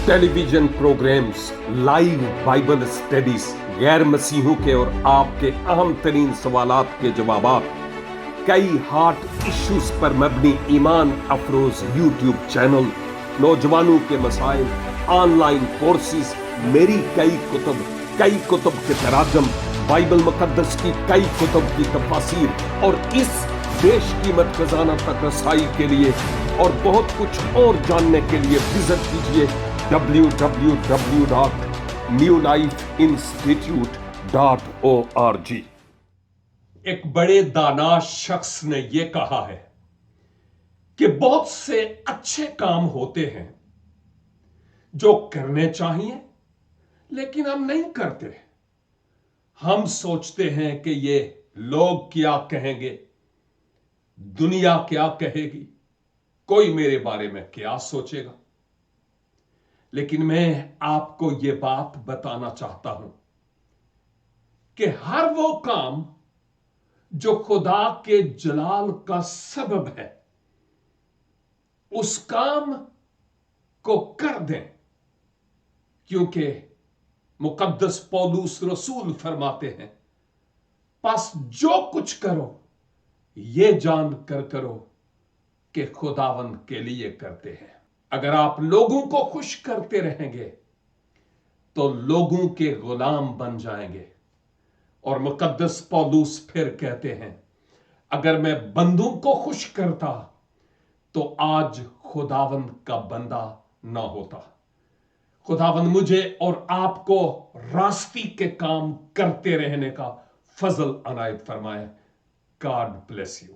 Tele vision programmes, live Bible studies, गैर मसीहों के और आपके अहम तरीन सवालात के जवाबात, कई हार्ट इश्यूज पर मबनी ईमान अफरोज यूट्यूब चैनल, नौजवानों के मसाइल, ऑनलाइन कोर्सेज, मेरी कई कुतुब के तराजम, बाइबल मुकद्दस की कई कुतुब की तफासीर और इस देश कीमत खजाना तक रसाई के लिए और बहुत कुछ और जानने के लिए विजिट कीजिए www.newlifeinstitute.org। एक बड़े दाना शख्स ने यह कहा है कि बहुत से अच्छे काम होते हैं जो करने चाहिए लेकिन हम नहीं करते। हम सोचते हैं कि ये लोग क्या कहेंगे, दुनिया क्या कहेगी, कोई मेरे बारे में क्या सोचेगा। लेकिन मैं आपको यह बात बताना चाहता हूं कि हर वो काम जो खुदा के जलाल का सबब है, उस काम को कर दें, क्योंकि मुकद्दस पौलुस रसूल फरमाते हैं, बस जो कुछ करो ये जान कर करो कि खुदावंद के लिए करते हैं। अगर आप लोगों को खुश करते रहेंगे तो लोगों के गुलाम बन जाएंगे। और मुकद्दस पौलुस फिर कहते हैं, अगर मैं बंदों को खुश करता तो आज खुदावंद का बंदा ना होता। खुदावंद मुझे और आपको रास्ती के काम करते रहने का फजल अनायत फरमाए। God bless you.